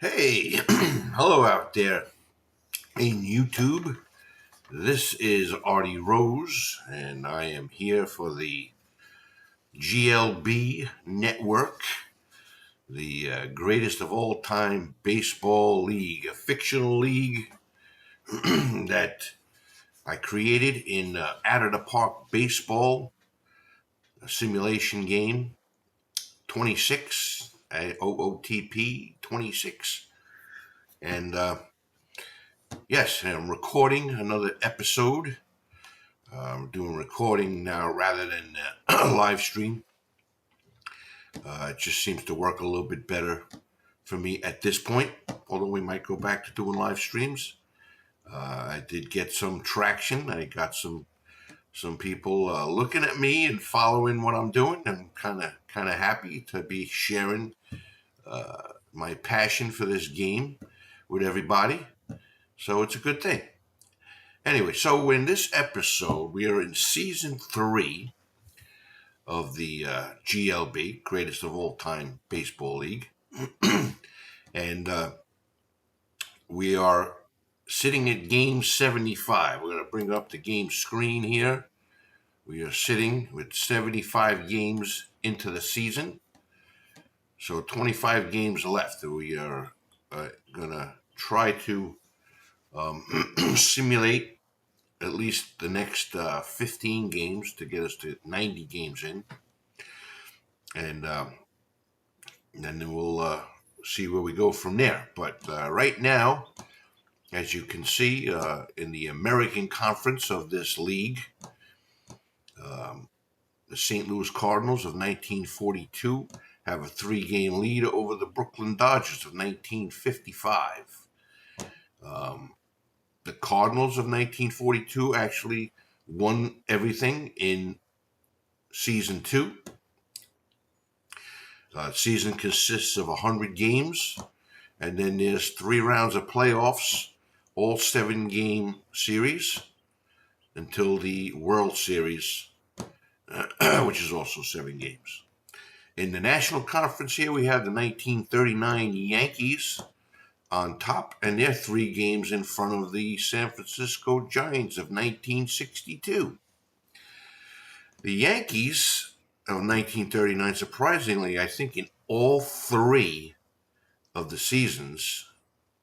Hey, hello out there in YouTube. This is Artie Rose, and I am here for the GLB Network, the greatest of all time baseball league, a fictional league that I created in out of the park baseball, a simulation game, 26, OOTP 26. And yes, I'm recording another episode. I'm doing recording now rather than live stream. It just seems to work a little bit better for me at this point, although we might go back to doing live streams. I did get some traction. I got some people looking at me and following what I'm doing. I'm kind of happy to be sharing my passion for this game with everybody. So it's a good thing. Anyway, so in this episode, we are in season 3 of the GLB, greatest of all time baseball league. And we are sitting at game 75. We're going to bring up the game screen here. We are sitting with 75 games into the season. So 25 games left. We are going to try to simulate at least the next 15 games to get us to 90 games in. And then we'll see where we go from there. But right now, as you can see, in the American Conference of this league, the St. Louis Cardinals of 1942 have a 3-game lead over the Brooklyn Dodgers of 1955. The Cardinals of 1942 actually won everything in season 2. Season consists of 100 games, and then there's 3 rounds of playoffs, all 7-game series until the World Series, which is also 7 games. In the National Conference here, we have the 1939 Yankees on top, and they're 3 games in front of the San Francisco Giants of 1962. The Yankees of 1939, surprisingly, I think in all 3 of the seasons,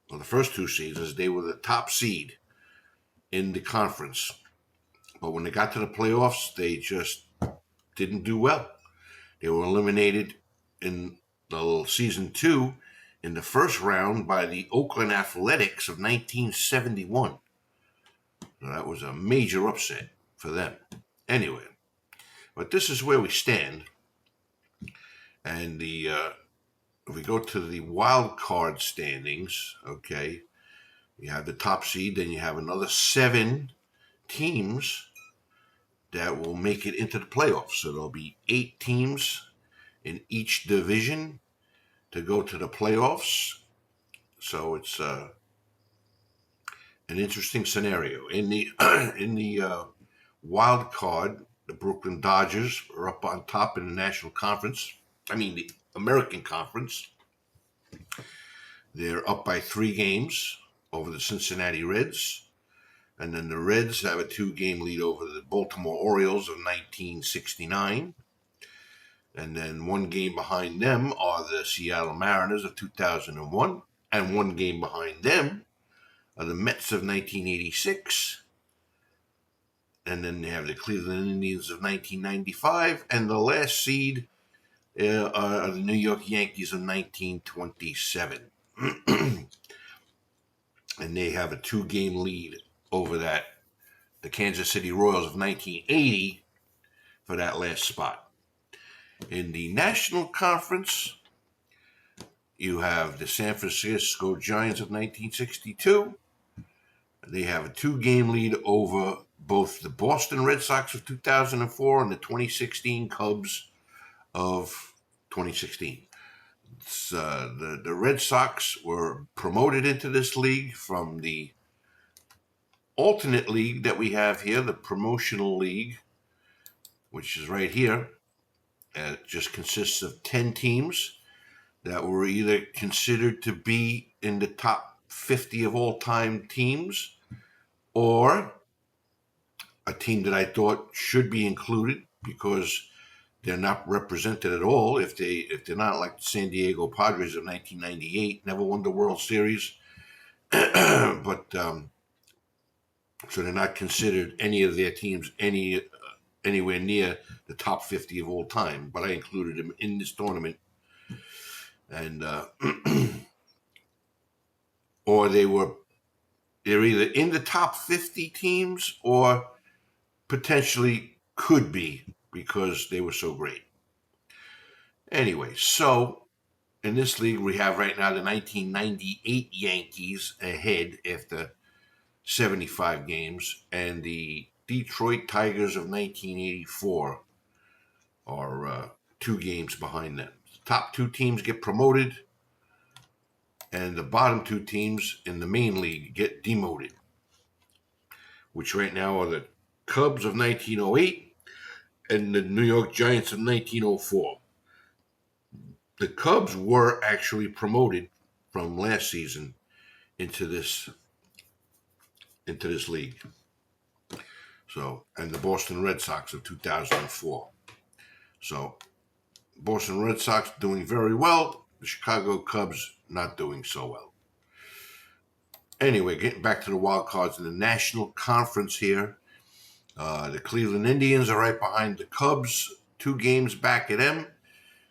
well, the first 2 seasons, they were the top seed in the conference. But when they got to the playoffs, they just didn't do well. They were eliminated in the season 2 in the first round by the Oakland Athletics of 1971. So that was a major upset for them. Anyway, but this is where we stand. And if we go to the wild card standings, okay, you have the top seed, then you have another 7 teams that will make it into the playoffs. So there'll be 8 teams in each division to go to the playoffs. So it's an interesting scenario. In the wild card, the Brooklyn Dodgers are up on top in the National Conference. The American Conference. They're up by 3 games over the Cincinnati Reds. And then the Reds have a 2-game lead over the Baltimore Orioles of 1969. And then 1 game behind them are the Seattle Mariners of 2001. And 1 game behind them are the Mets of 1986. And then they have the Cleveland Indians of 1995. And the last seed are the New York Yankees of 1927. And they have a 2-game lead over the Kansas City Royals of 1980 for that last spot. In the National Conference, you have the San Francisco Giants of 1962. They have a 2-game lead over both the Boston Red Sox of 2004 and the 2016 Cubs of 2016. The Red Sox were promoted into this league from the alternate league that we have here, the promotional league, which is right here. It just consists of 10 teams. that were either considered to be in the top 50 of all time teams, or a team that I thought should be included because they're not represented at all. If they're not like the San Diego Padres of 1998, never won the World Series, but so they're not considered any of their teams anywhere near the top 50 of all time. But I included them in this tournament, and or they're either in the top 50 teams or potentially could be because they were so great. Anyway, so in this league, we have right now the 1998 Yankees ahead after 75 games, and the Detroit Tigers of 1984 are 2 games behind them. The top 2 teams get promoted, and the bottom 2 teams in the main league get demoted, which right now are the Cubs of 1908 and the New York Giants of 1904. The Cubs were actually promoted from last season into this league. So, and the Boston Red Sox of 2004. So, Boston Red Sox doing very well. The Chicago Cubs not doing so well. Anyway, getting back to the wild cards in the National Conference here. The Cleveland Indians are right behind the Cubs, 2 games back at them.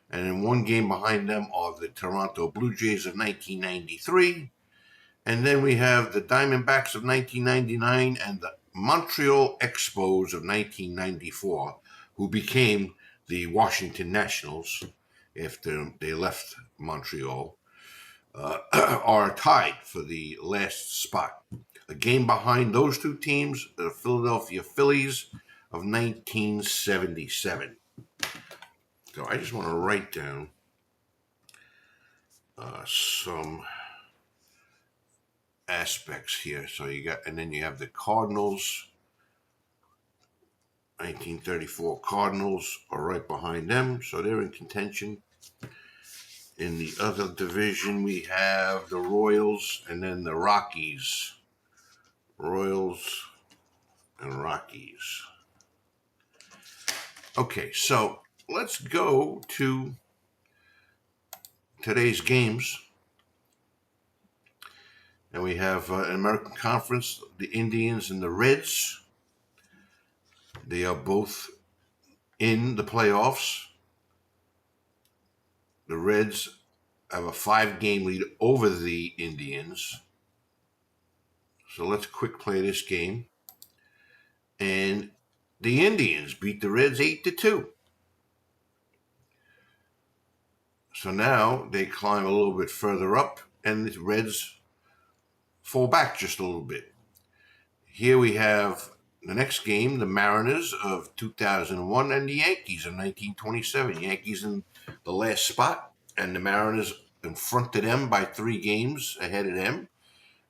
And then 1 game behind them are the Toronto Blue Jays of 1993. And then we have the Diamondbacks of 1999 and the Montreal Expos of 1994, who became the Washington Nationals after they left Montreal, are tied for the last spot. A game behind those 2 teams, the Philadelphia Phillies of 1977. So I just want to write down some aspects here. So and then you have the Cardinals, 1934 Cardinals are right behind them, so they're in contention. In the other division, we have the Royals and then the Rockies. Royals and Rockies. Okay, so let's go to today's games. And we have an American Conference, the Indians and the Reds. They are both in the playoffs. The Reds have a 5-game lead over the Indians. So let's quick play this game. And the Indians beat the Reds 8-2. So now they climb a little bit further up, and the Reds fall back just a little bit. Here we have the next game, the Mariners of 2001 and the Yankees of 1927. Yankees in the last spot, and the Mariners in front of them by 3 games ahead of them.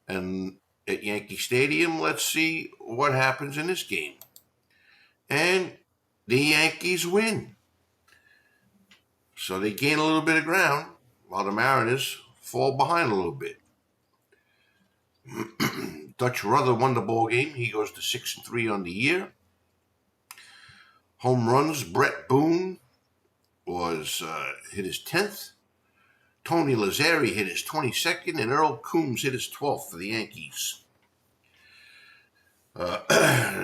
And at Yankee Stadium, let's see what happens in this game. And the Yankees win. So they gain a little bit of ground while the Mariners fall behind a little bit. Dutch Ruther won the ball game. He goes to 6-3 on the year. Home runs, Brett Boone was hit his 10th. Tony Lazzari hit his 22nd, and Earl Coombs hit his 12th for the Yankees.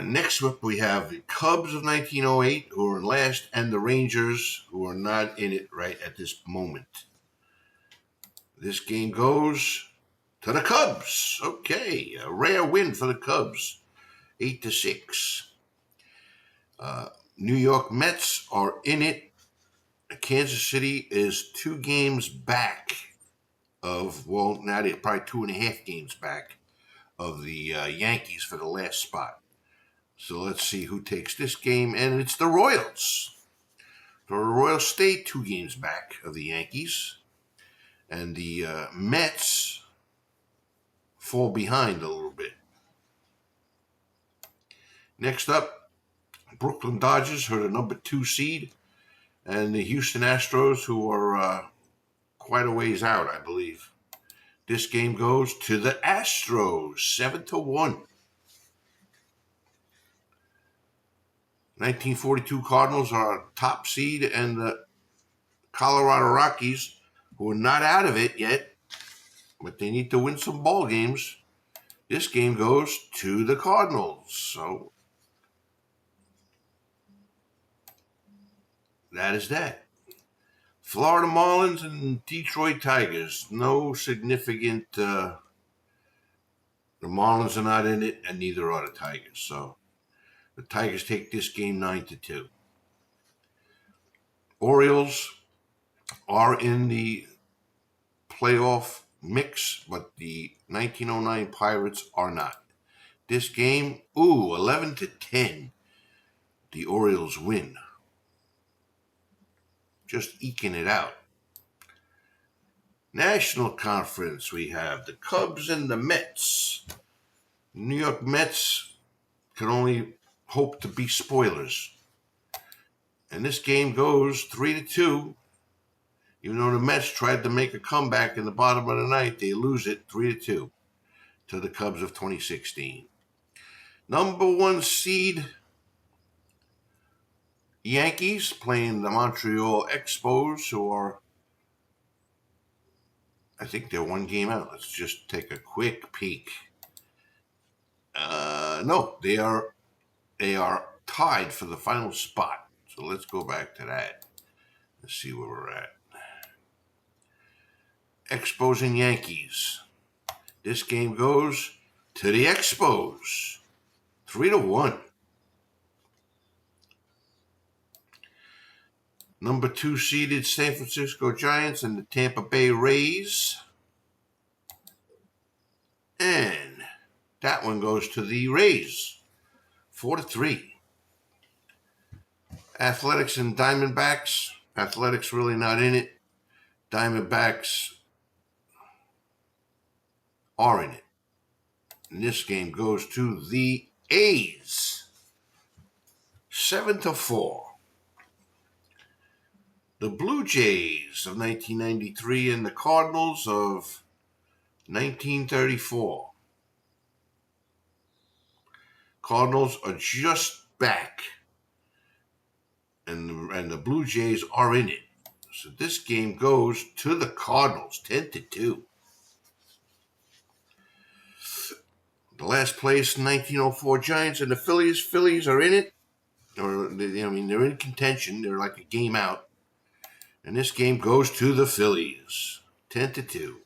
Next up, we have the Cubs of 1908, who are in last, and the Rangers, who are not in it right at this moment. This game goes to the Cubs. Okay, a rare win for the Cubs, 8-6. New York Mets are in it. Kansas City is 2 games back of, well, now they're probably 2.5 games back of the Yankees for the last spot. So let's see who takes this game, and it's the Royals. The Royals stay 2 games back of the Yankees, and the Mets fall behind a little bit. Next up, Brooklyn Dodgers, who are the number 2 seed, and the Houston Astros, who are quite a ways out, I believe. This game goes to the Astros, 7-1. 1942 Cardinals are top seed, and the Colorado Rockies, who are not out of it yet, but they need to win some ball games. This game goes to the Cardinals. So that is that. Florida Marlins and Detroit Tigers. No significant. The Marlins are not in it, and neither are the Tigers. So the Tigers take this game 9-2. Orioles are in the playoff mix, but the 1909 Pirates are not. This game, 11-10. The Orioles win. Just eking it out. National Conference, we have the Cubs and the Mets. New York Mets can only hope to be spoilers. And this game goes 3-2. Even though the Mets tried to make a comeback in the bottom of the ninth, they lose it 3-2 to the Cubs of 2016. Number 1 seed, Yankees, playing the Montreal Expos, who are, I think they're 1 game out. Let's just take a quick peek. No, they are tied for the final spot. So let's go back to that. Let's see where we're at. Expos and Yankees. This game goes to the Expos, 3-1. Number 2 seeded San Francisco Giants and the Tampa Bay Rays. And that one goes to the Rays, 4-3. Athletics and Diamondbacks. Athletics really not in it. Diamondbacks are in it. And this game goes to the A's, 7-4. The Blue Jays of 1993 and the Cardinals of 1934. Cardinals are just back, and the Blue Jays are in it. So this game goes to the Cardinals, 10-2. The last place, 1904 Giants and the Phillies. Phillies are in it. They're in contention. They're like a game out. And this game goes to the Phillies, 10-2.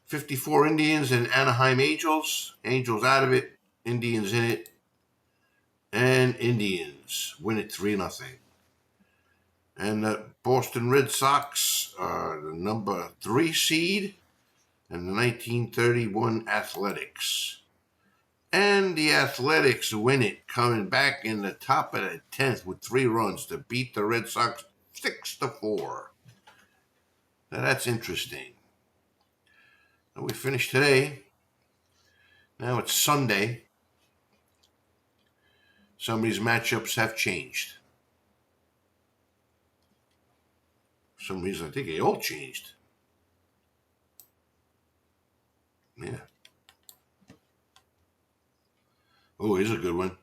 '54 Indians and Anaheim Angels. Angels out of it. Indians in it. And Indians win it 3-0. And the Boston Red Sox are the number 3 seed, and the 1931 Athletics. And the Athletics win it, coming back in the top of the 10th with 3 runs to beat the Red Sox 6-4. Now that's interesting. Now we finished today. Now it's Sunday. Some of these matchups have changed. For some reason, I think they all changed. Yeah. Oh, here's a good one.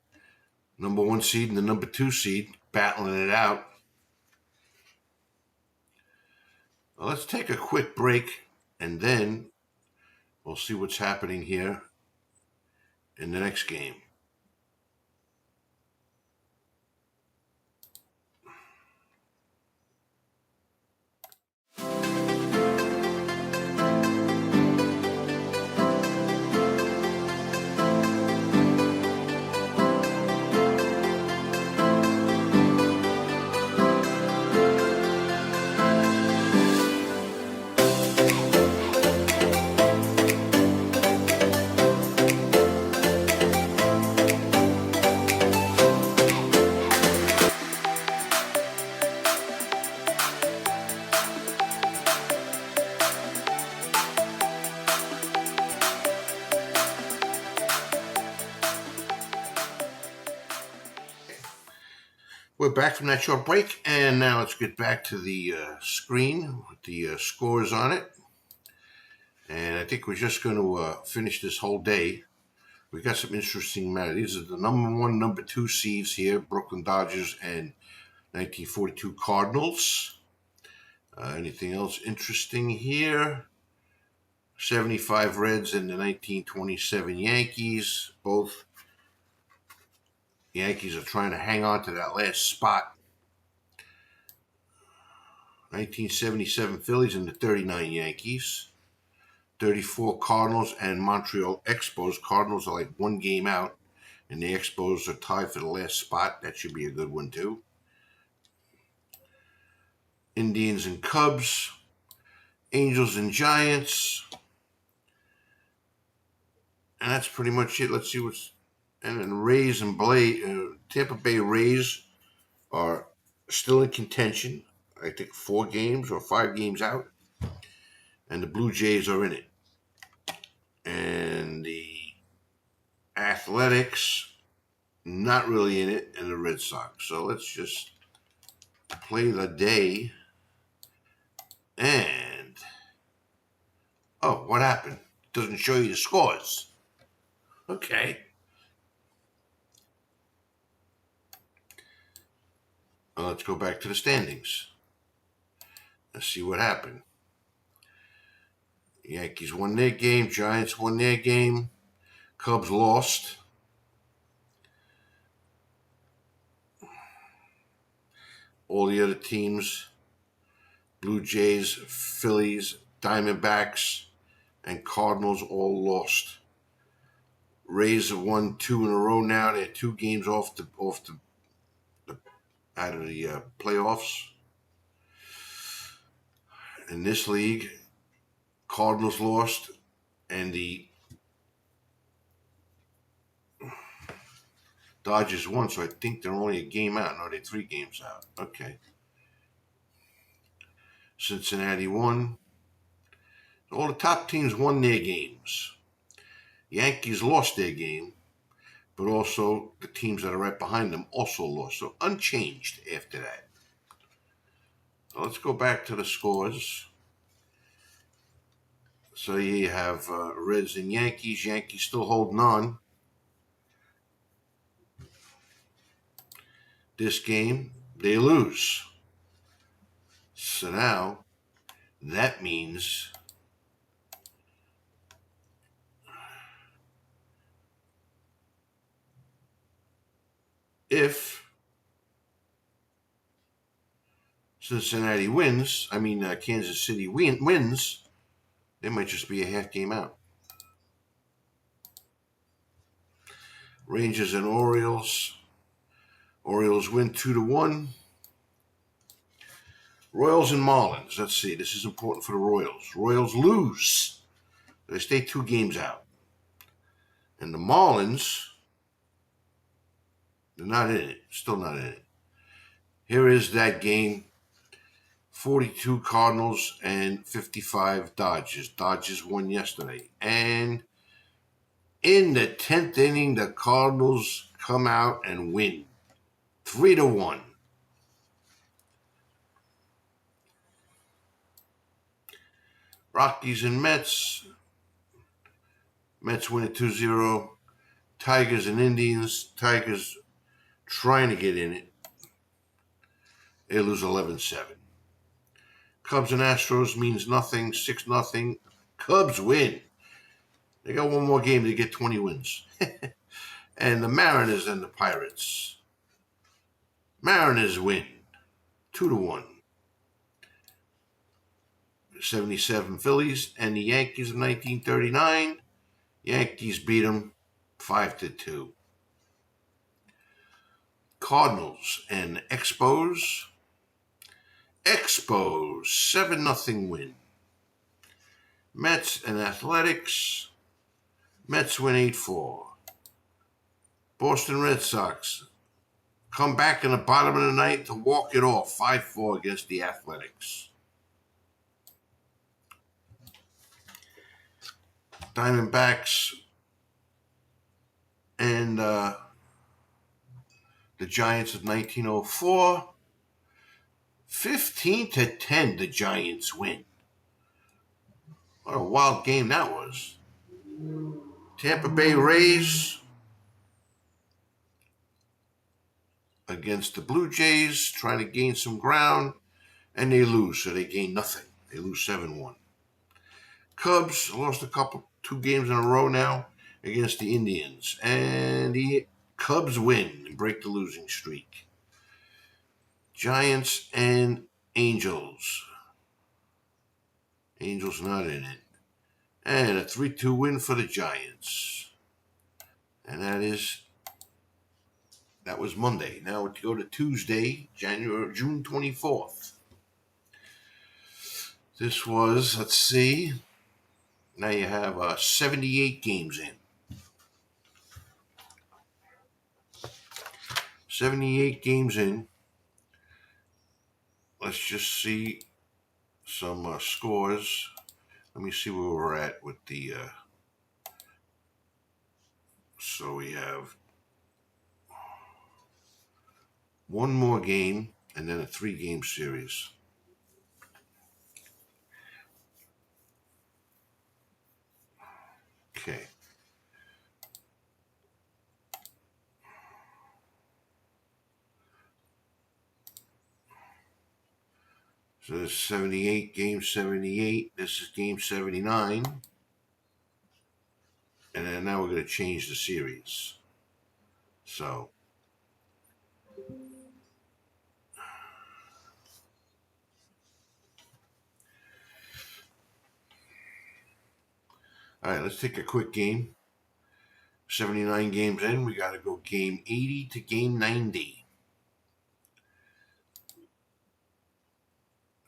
Number 1 seed and the number 2 seed battling it out. Well, let's take a quick break, and then we'll see what's happening here in the next game. We're back from that short break, and now let's get back to the screen with the scores on it. And I think we're just going to finish this whole day. We got some interesting matter. These are the number one, number two seeds here: Brooklyn Dodgers and 1942 Cardinals. Anything else interesting here? 75 Reds and the 1927 Yankees. Both Yankees are trying to hang on to that last spot. 1977 Phillies and the 39 Yankees. 34 Cardinals and Montreal Expos. Cardinals are like one game out, and the Expos are tied for the last spot. That should be a good one, too. Indians and Cubs. Angels and Giants. And that's pretty much it. Let's see what's... And then Rays and Tampa Bay Rays are still in contention. I think 4 games or 5 games out. And the Blue Jays are in it. And the Athletics, not really in it, and the Red Sox. So let's just play the day. And, oh, what happened? Doesn't show you the scores. Okay. Well, let's go back to the standings. Let's see what happened. Yankees won their game. Giants won their game. Cubs lost. All the other teams, Blue Jays, Phillies, Diamondbacks, and Cardinals all lost. Rays have won 2 in a row now. They're 2 games out of the playoffs. In this league, Cardinals lost, and the Dodgers won, so I think they're only a game out. No, they're 3 games out. Okay. Cincinnati won. All the top teams won their games. Yankees lost their game, but also the teams that are right behind them also lost. So unchanged after that. So let's go back to the scores. So you have Reds and Yankees. Yankees still holding on. This game, they lose. So now, that means if Cincinnati wins, Kansas City wins, they might just be a half game out. Rangers and Orioles. Orioles win 2-1. Royals and Marlins. Let's see. This is important for the Royals. Royals lose. They stay 2 games out. And the Marlins, they're not in it. Still not in it. Here is that game. 42 Cardinals and 55 Dodgers. Dodgers won yesterday. And in the 10th inning, the Cardinals come out and win 3-1. Rockies and Mets. Mets win it 2-0. Tigers and Indians. Tigers trying to get in it. They lose 11-7. Cubs and Astros means nothing. 6-0. Cubs win. They got one more game to get 20 wins. And the Mariners and the Pirates. Mariners win 2-1. 77 Phillies and the Yankees of 1939. Yankees beat them 5-2. Cardinals and Expos. Expos 7-0 win. Mets and Athletics. Mets win 8-4. Boston Red Sox come back in the bottom of the ninth to walk it off 5-4 against the Athletics. Diamondbacks and the Giants of 1904. 15-10, the Giants win. What a wild game that was. Tampa Bay Rays against the Blue Jays, trying to gain some ground, and they lose, so they gain nothing. They lose 7-1. Cubs lost 2 games in a row now against the Indians, and the Cubs win and break the losing streak. Giants and Angels. Angels not in it. And a 3-2 win for the Giants. And that was Monday. Now we go to Tuesday, June 24th. This was, let's see, now you have 78 games in. 78 games in. Let's just see some scores. Let me see where we're at with the... so we have one more game and then a 3-game series. Okay. So this is 78, game 78. This is game 79. And then now we're going to change the series. So, all right, let's take a quick game. 79 games in, we got to go game 80 to game 90.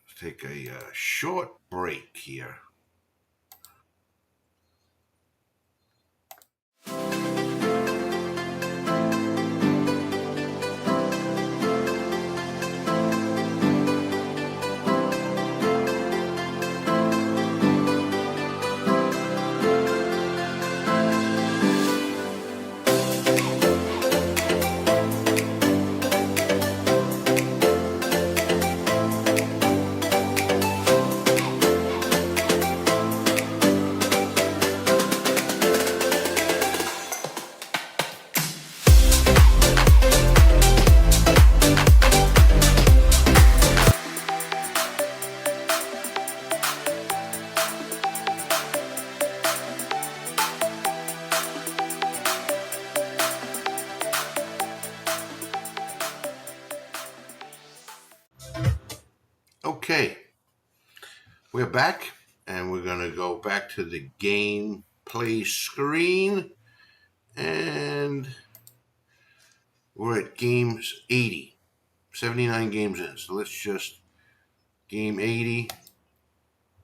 Let's take a short break here. Okay, we're back, and we're going to go back to the gameplay screen, and we're at games 80, 79 games in. So let's just game 80,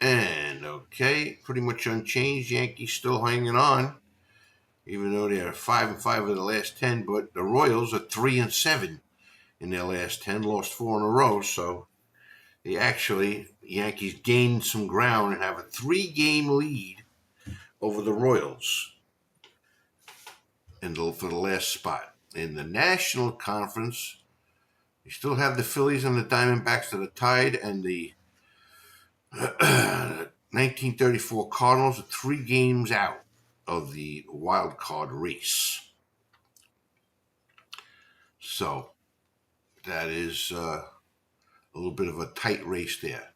and okay, pretty much unchanged. Yankees still hanging on, even though they are 5-5 of the last 10. But the Royals are 3-7 in their last 10, lost 4 in a row. So Yankees gained some ground and have a 3-game lead over the Royals for the last spot. In the National Conference, you still have the Phillies and the Diamondbacks that are tied, and the 1934 Cardinals are 3 games out of the wild card race. So that is a little bit of a tight race there.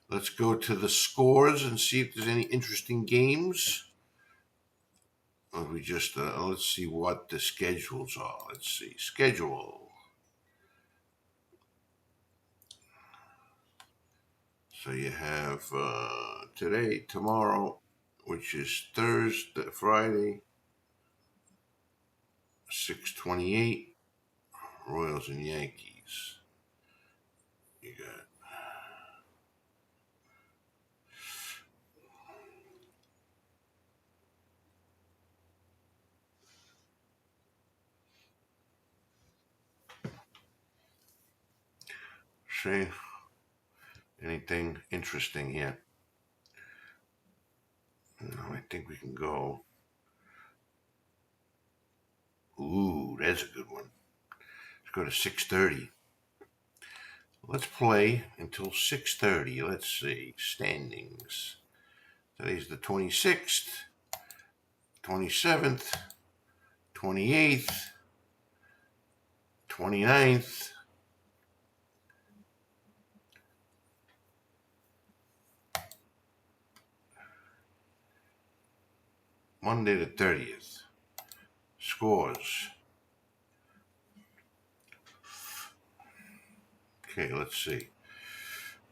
Let's go to the scores and see if there's any interesting games. Let's see what the schedules are. Let's see. Schedule. So you have today, tomorrow, which is Friday, 6:28, Royals and Yankees. You got see anything interesting here? No, I think we can go. Ooh, that's a good one. Let's go to 6:30. Let's play until 6:30. Let's see. Standings. Today's the 26th, 27th, 28th, 29th, Monday the 30th. Scores. Okay, let's see.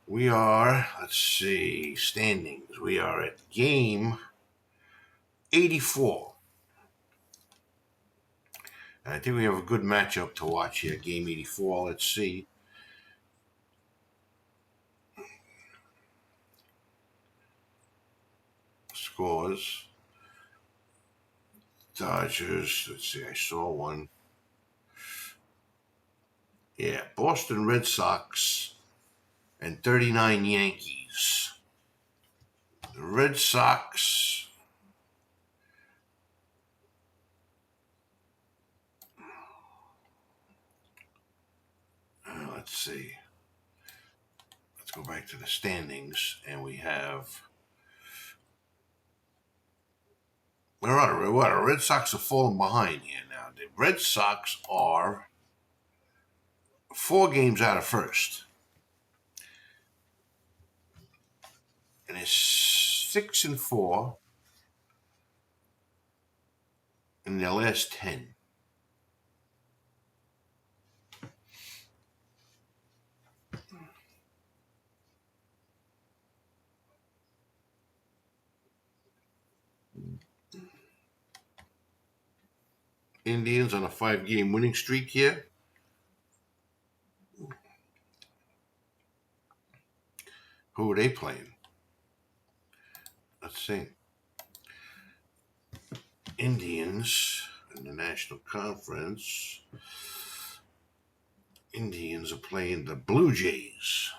Let's see, standings. We are at game 84. And I think we have a good matchup to watch here, game 84. Let's see. Scores. Dodgers. Let's see, I saw one. Yeah, Boston Red Sox and 39 Yankees. The Red Sox. Let's see. Let's go back to the standings, and we have. What? The Red Sox are falling behind here now. The Red Sox are 4 games out of first. And it's 6-4 in their last 10. Indians on a 5-game winning streak here. Who are they playing? Let's see. Indians in the National Conference. Indians are playing the Blue Jays.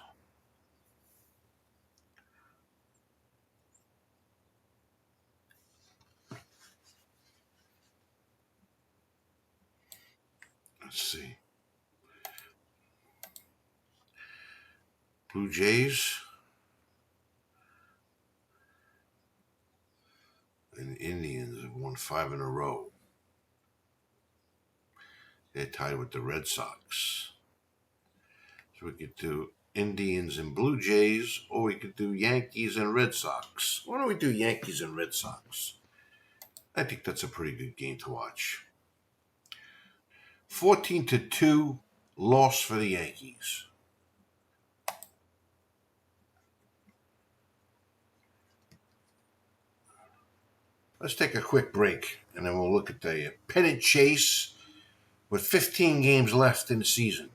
Let's see. Blue Jays and the Indians have won 5 in a row. They're tied with the Red Sox. So we could do Indians and Blue Jays, or we could do Yankees and Red Sox. Why don't we do Yankees and Red Sox? I think that's a pretty good game to watch. 14-2 loss for the Yankees. Let's take a quick break, and then we'll look at the pennant chase with 15 games left in the season.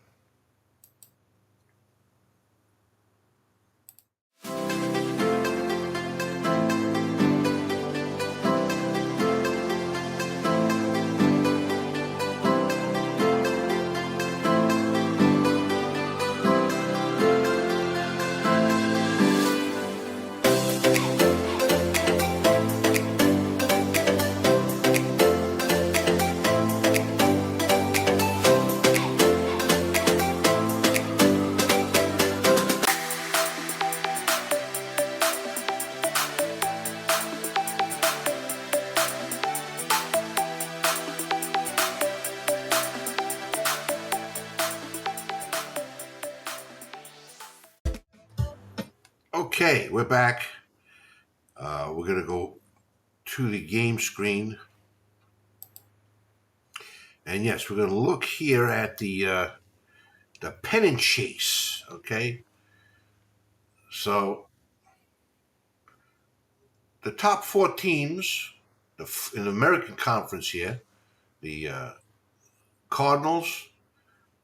Okay, we're back. We're going to go to the game screen. And yes, we're going to look here at the pennant chase, okay? So the top 4 teams in the American Conference here, the Cardinals,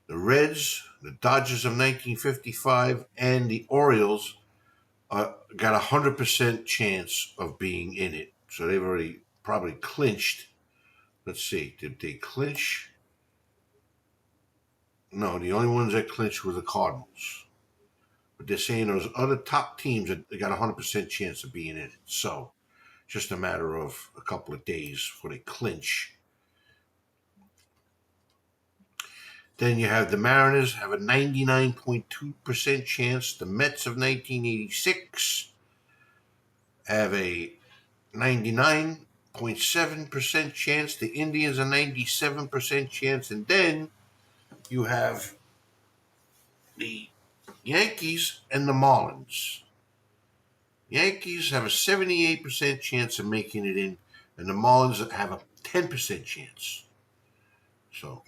the Reds, the Dodgers of 1955, and the Orioles got a 100% chance of being in it. So they've already probably clinched. Let's see, did they clinch? No, the only ones that clinched were the Cardinals. But they're saying those other top teams they got a 100% chance of being in it. So just a matter of a couple of days before they clinch. Then you have the Mariners have a 99.2% chance. The Mets of 1986 have a 99.7% chance. The Indians a 97% chance. And then you have the Yankees and the Marlins. Yankees have a 78% chance of making it in, and the Marlins have a 10% chance. So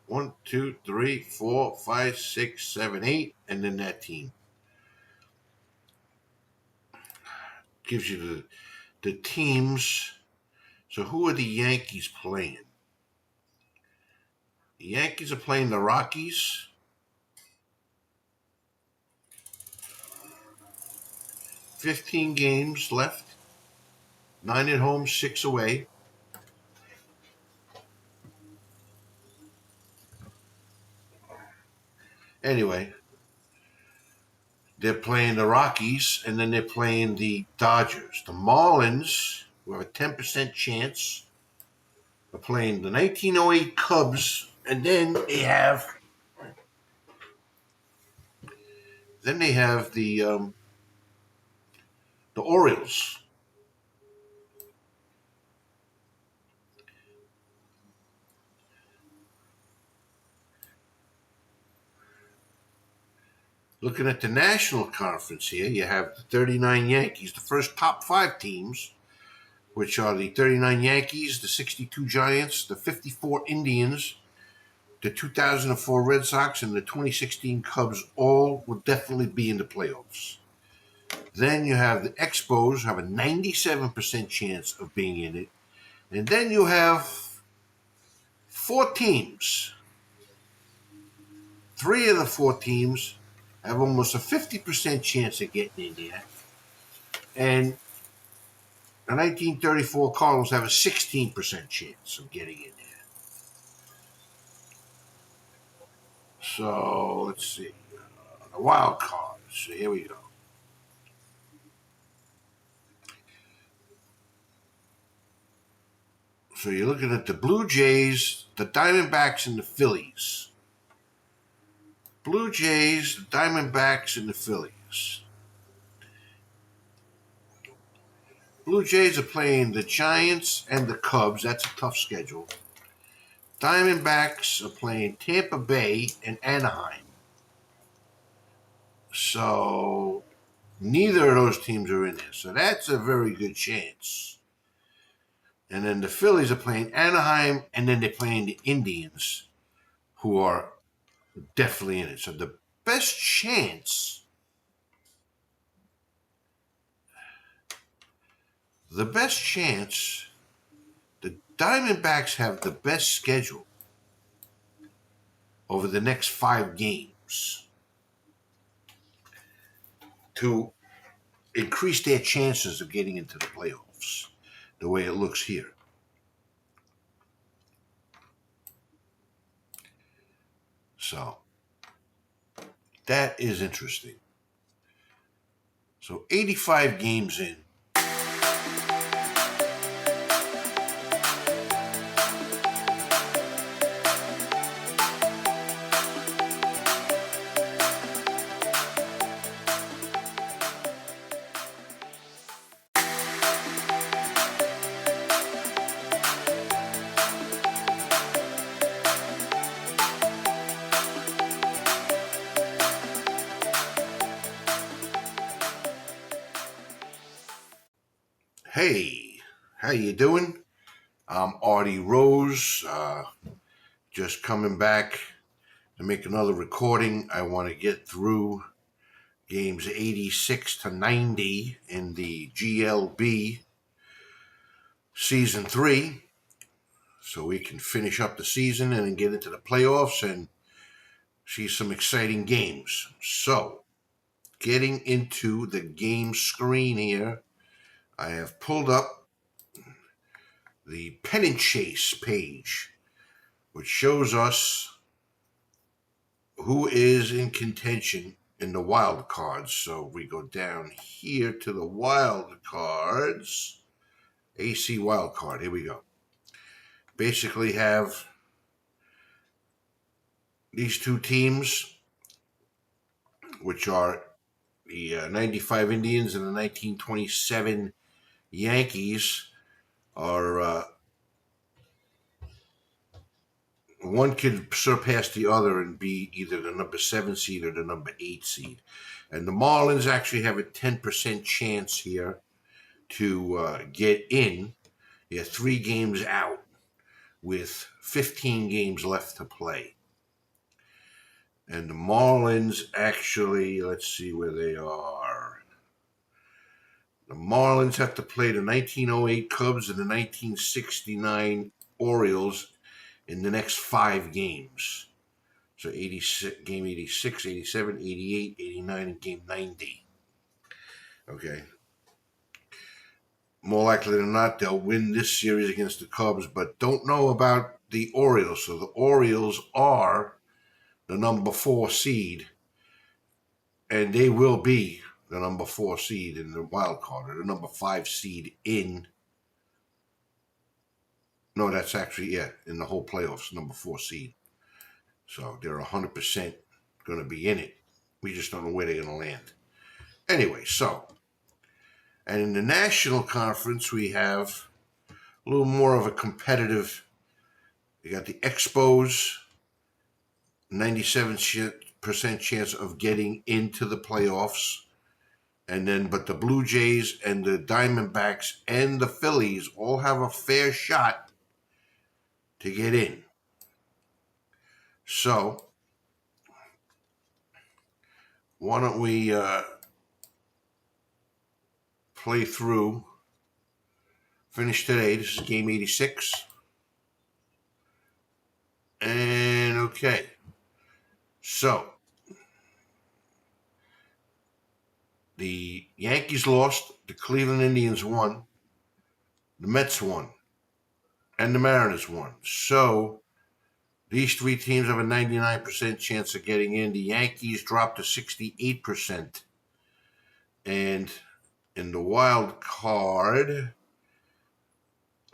1, 2, 3, 4, 5, 6, 7, 8, and then that team gives you the teams. So who are the Yankees playing? The Yankees are playing the Rockies. 15 games left. 9 at home, 6 away. Anyway, they're playing the Rockies, and then they're playing the Dodgers. The Marlins, who have a 10% chance, are playing the 1908 Cubs, and then they have the Orioles. Looking at the National Conference here, you have the 39 Yankees, the first top 5 teams, which are the 39 Yankees, the 62 Giants, the 54 Indians, the 2004 Red Sox, and the 2016 Cubs. All will definitely be in the playoffs. Then you have the Expos, have a 97% chance of being in it. And then you have 4 teams. 3 of the 4 teams have almost a 50% chance of getting in there. And the 1934 Cardinals have a 16% chance of getting in there. So let's see. The wild cards. So here we go. So you're looking at the Blue Jays, the Diamondbacks, and the Phillies. Blue Jays, the Diamondbacks, and the Phillies. Blue Jays are playing the Giants and the Cubs. That's a tough schedule. Diamondbacks are playing Tampa Bay and Anaheim. So neither of those teams are in there. So that's a very good chance. And then the Phillies are playing Anaheim, and then they're playing the Indians, who are definitely in it. So the best chance, the Diamondbacks have the best schedule over the next 5 games to increase their chances of getting into the playoffs, the way it looks here. So that is interesting. So 85 games in. Hey, how you doing? I'm Artie Rose, just coming back to make another recording. I want to get through games 86 to 90 in the GLB Season 3 so we can finish up the season and then get into the playoffs and see some exciting games. So, getting into the game screen here, I have pulled up the Pennant Chase page, which shows us who is in contention in the wild cards. So we go down here to the wild cards, AC wild card. Here we go. Basically have these two teams, which are the 95 Indians and the 1927 Yankees, are one could surpass the other and be either the number 7 seed or the number 8 seed. And the Marlins actually have a 10% chance here to get in. They're 3 games out with 15 games left to play. And the Marlins actually, let's see where they are. The Marlins have to play the 1908 Cubs and the 1969 Orioles in the next 5 games. So 86, game 86, 87, 88, 89, and game 90. Okay. More likely than not, they'll win this series against the Cubs, but don't know about the Orioles. So the Orioles are the number 4 seed, and they will be the number 4 seed in the wild card, or the number 5 seed in. No, that's actually, yeah, in the whole playoffs, number 4 seed. So they're 100% going to be in it. We just don't know where they're going to land. Anyway, and in the National Conference, we have a little more of a competitive. You got the Expos, 97% chance of getting into the playoffs. But the Blue Jays and the Diamondbacks and the Phillies all have a fair shot to get in. So, why don't we play through, finish today. This is game 86. And okay. So, the Yankees lost, the Cleveland Indians won, the Mets won, and the Mariners won. So, these 3 teams have a 99% chance of getting in. The Yankees dropped to 68%. And in the wild card,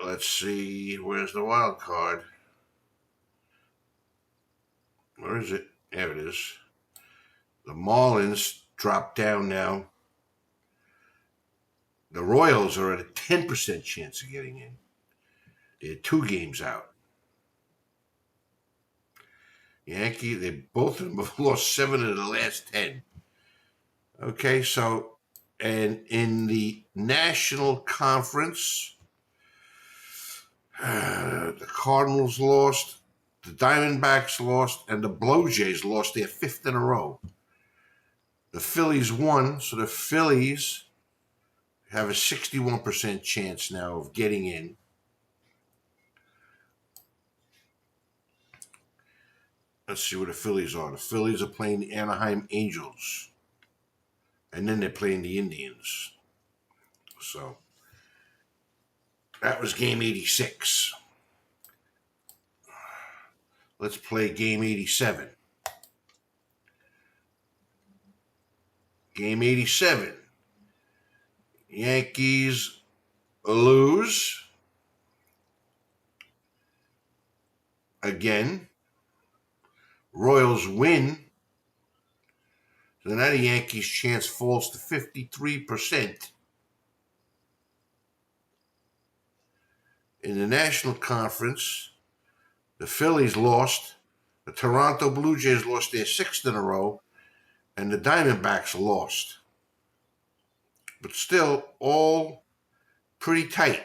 let's see, where's the wild card? Where is it? There it is. The Marlins dropped down now. The Royals are at a 10% chance of getting in. They're 2 games out. Yankee, they both of them have lost 7 of the last 10. Okay, so, and in the National Conference, the Cardinals lost, the Diamondbacks lost, and the Blue Jays lost their 5th in a row. The Phillies won, so the Phillies have a 61% chance now of getting in. Let's see where the Phillies are. The Phillies are playing the Anaheim Angels. And then they're playing the Indians. So, that was game 86. Let's play game 87. Game 87. Yankees lose. Again. Royals win. So now the Yankees' chance falls to 53%. In the National Conference, the Phillies lost. The Toronto Blue Jays lost their 6th in a row. And the Diamondbacks lost. But still, all pretty tight.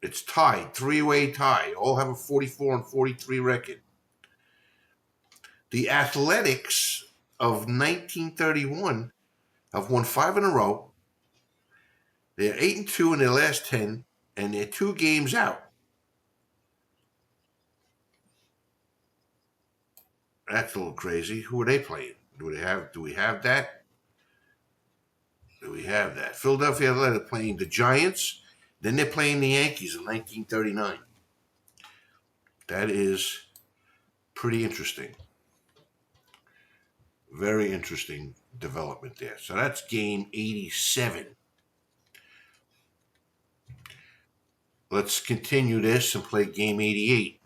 It's tied, 3-way tie. All have a 44 and 43 record. The Athletics of 1931 have won 5 in a row. They're 8-2 in their last 10, and they're 2 games out. That's a little crazy. Who are they playing? Do we have that? Do we have that? Philadelphia Athletic playing the Giants. Then they're playing the Yankees in 1939. That is pretty interesting. Very interesting development there. So that's game 87. Let's continue this and play game 88.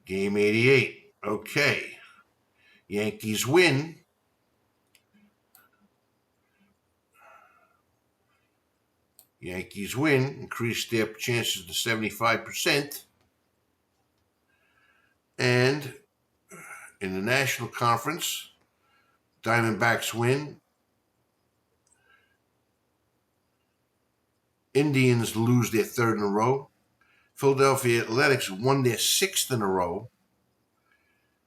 Game 88. Okay. Yankees win. Yankees win, increase their chances to 75%. And in the National Conference, Diamondbacks win. Indians lose their third in a row. Philadelphia Athletics won their sixth in a row,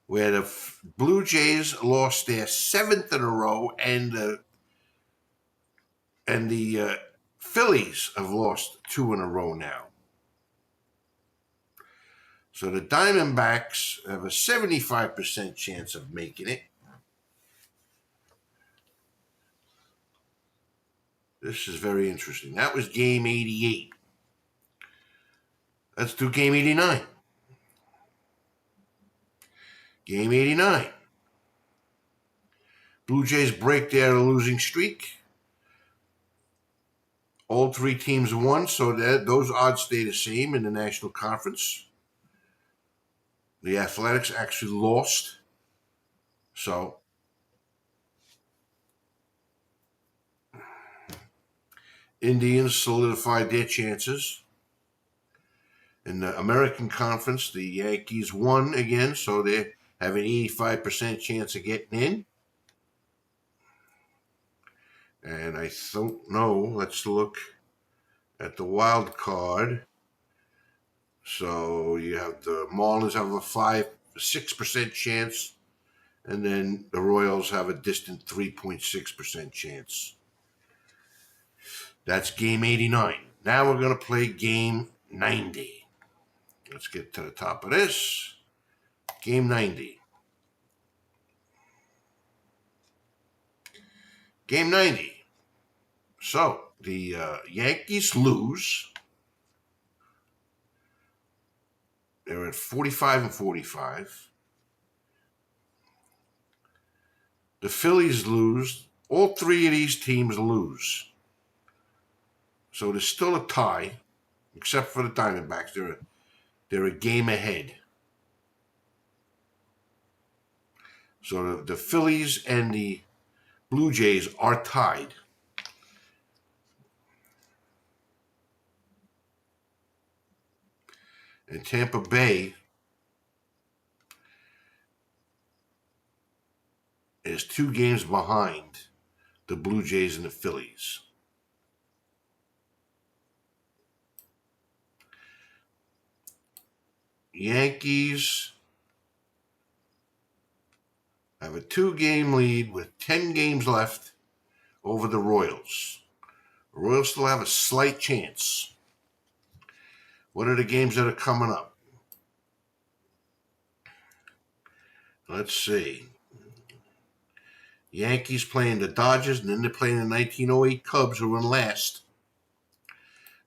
where the Blue Jays lost their seventh in a row, and the Phillies have lost two in a row now. So the Diamondbacks have a 75% chance of making it. This is very interesting. That was game 88. Let's do game 89. Game 89. Blue Jays break their losing streak. All three teams won, so that those odds stay the same in the National Conference. The Athletics actually lost. So Indians solidified their chances. In the American Conference, the Yankees won again, so they have an 85% chance of getting in. And I don't know. Let's look at the wild card. So you have the Marlins have a 6% chance, and then the Royals have a distant 3.6% chance. That's game 89. Now we're going to play game 90. Let's get to the top of this. Game 90. Game 90. So the Yankees lose. They're at 45 and 45. The Phillies lose. All three of these teams lose. So there's still a tie, except for the Diamondbacks. They're a game ahead. So the Phillies and the Blue Jays are tied. And Tampa Bay is 2 games behind the Blue Jays and the Phillies. Yankees have a 2-game lead with 10 games left over the Royals. The Royals still have a slight chance. What are the games that are coming up? Let's see. Yankees playing the Dodgers, and then they're playing the 1908 Cubs, who are in last.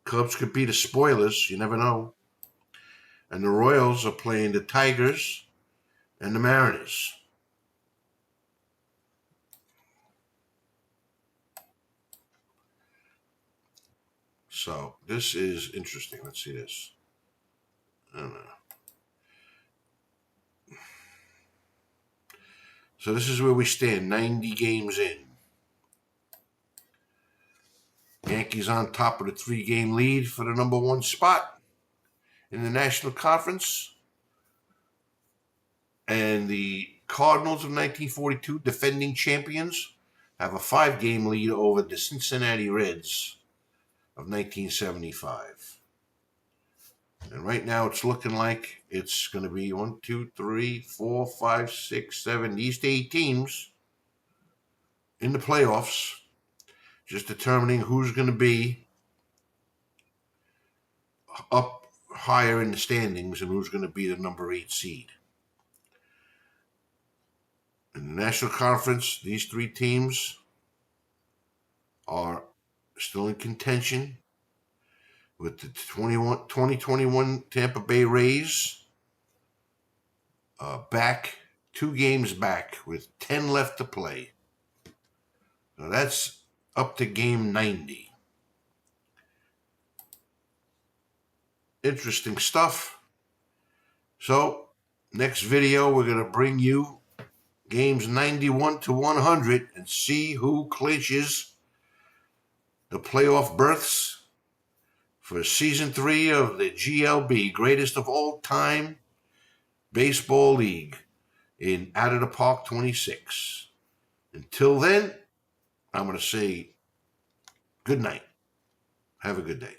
Cubs could be the spoilers. You never know. And the Royals are playing the Tigers and the Mariners. So this is interesting. Let's see this. I don't know. So this is where we stand, 90 games in. Yankees on top of the 3-game lead for the number 1 spot in the National Conference. And the Cardinals of 1942, defending champions, have a 5-game lead over the Cincinnati Reds of 1975. And right now it's looking like it's going to be 1, 2, 3, 4, 5, 6, 7, these 8 teams in the playoffs, just determining who's going to be up higher in the standings and who's going to be the number 8 seed. In the National Conference, these 3 teams are still in contention with the 2021 Tampa Bay Rays back 2 games back with 10 left to play. So that's up to game 90. Interesting stuff. So Next video, we're going to bring you games 91 to 100 and see who clinches the playoff berths for season 3 of the GLB, greatest of all time baseball league in Out of the Park 26. Until then, I'm going to say good night. Have a good day.